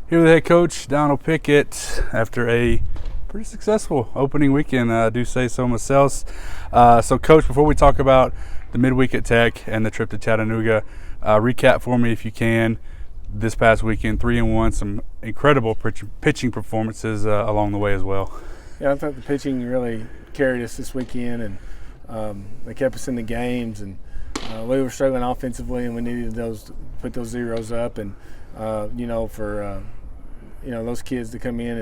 Here with head coach Donald Pickett after a pretty successful opening weekend, I do say so myself. So, Coach, before we talk about the midweek at Tech and the trip to Chattanooga, recap for me if you can. This past weekend, 3-1, some incredible pitching performances along the way as well. Yeah, I thought the pitching really carried us this weekend, and they kept us in the games. And we were struggling offensively, and we needed to put those zeros up. And for those kids to come in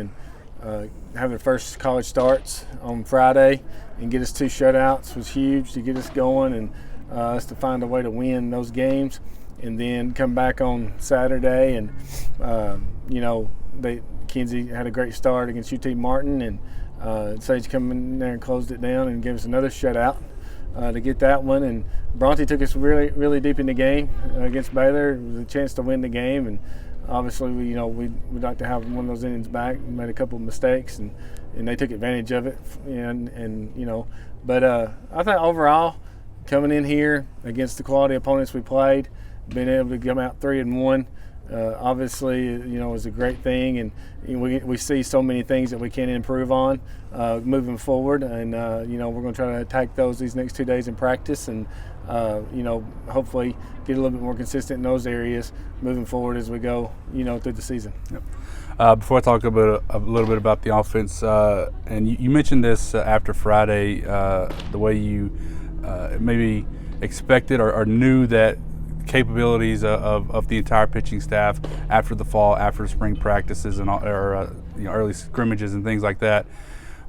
and have their first college starts on Friday and get us 2 shutouts was huge to get us going and us to find a way to win those games. And then come back on Saturday, and Kinsey had a great start against UT Martin, and Sage come in there and closed it down and gave us another shutout to get that one. And Bronte took us really, really deep in the game against Baylor. It was a chance to win the game, and obviously we'd like to have one of those innings back. We made a couple of mistakes, and they took advantage of it. But I think overall, coming in here against the quality opponents we played, being able to come out 3-1, obviously, is a great thing, and we see so many things that we can improve on moving forward, and we're going to try to attack these next 2 days in practice, and hopefully get a little bit more consistent in those areas moving forward as we go, through the season. Yep. Before I talk a little bit about the offense, and you mentioned this after Friday, the way you maybe expected or knew that capabilities of the entire pitching staff after the fall, after spring practices and early scrimmages and things like that.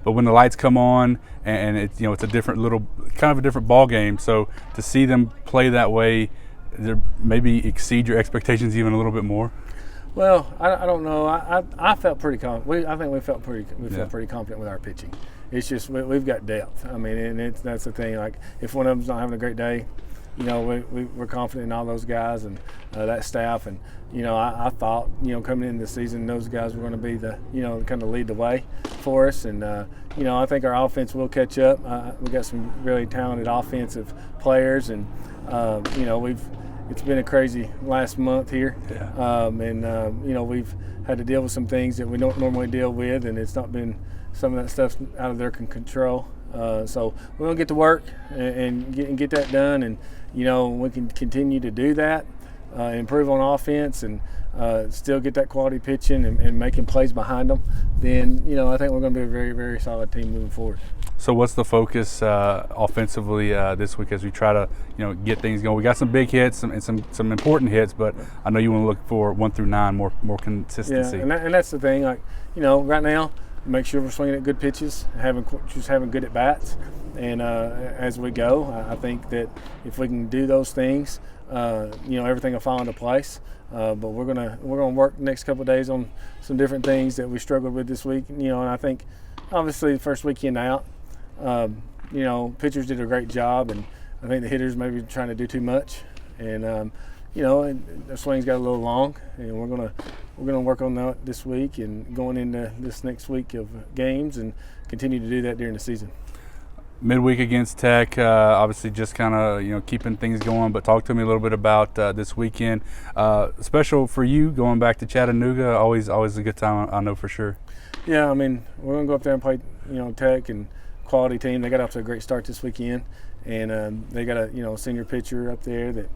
But when the lights come on and it's a different ball game. So to see them play that way, maybe exceed your expectations even a little bit more. Well, I don't know. I felt pretty confident. I think we felt pretty confident with our pitching. It's just we've got depth. I mean, and that's the thing. Like if one of them's not having a great day, we're confident in all those guys and that staff. And I thought coming into the season, those guys were going to be the kind of lead the way for us. And I think our offense will catch up. We got some really talented offensive players, and it's been a crazy last month here. Yeah. We've had to deal with some things that we don't normally deal with, and it's not been some of that stuff's out of their control. So we're going to get to work and get that done, and we can continue to do that, improve on offense, and still get that quality pitching and making plays behind them. Then I think we're going to be a very, very solid team moving forward. So what's the focus offensively this week as we try to get things going? We got some big hits and some important hits, but I know you want to look for 1 through 9 more consistency. Yeah, and that's the thing. Like right now, make sure we're swinging at good pitches, just having good at bats, and as we go, I think that if we can do those things, everything will fall into place. But we're gonna work the next couple of days on some different things that we struggled with this week. And I think obviously the first weekend out, pitchers did a great job, and I think the hitters maybe trying to do too much, and the swings got a little long, and we're gonna work on that this week and going into this next week of games, and continue to do that during the season. Midweek against Tech, obviously just kind of keeping things going. But talk to me a little bit about this weekend. Special for you going back to Chattanooga. Always a good time, I know for sure. Yeah, I mean we're gonna go up there and play Tech and quality team. They got off to a great start this weekend, and they got a senior pitcher up there that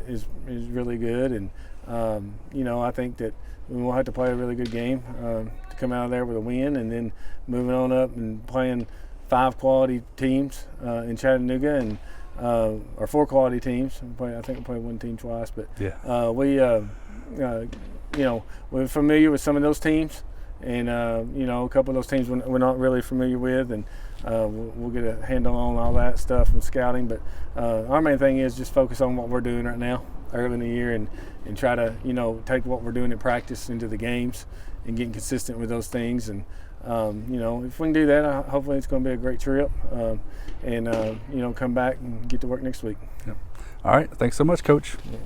is really good, and I think that we will have to play a really good game to come out of there with a win, and then moving on up and playing 5 quality teams in Chattanooga, and or 4 quality teams. I think we played one team twice, but yeah. We're familiar with some of those teams, and a couple of those teams we're not really familiar with, and we'll get a handle on all that stuff from scouting. But our main thing is just focus on what we're doing right now early in the year, and try to take what we're doing in practice into the games and getting consistent with those things. And if we can do that, hopefully it's going to be a great trip, and come back and get to work next week. Yep. All right, thanks so much, Coach. Yeah.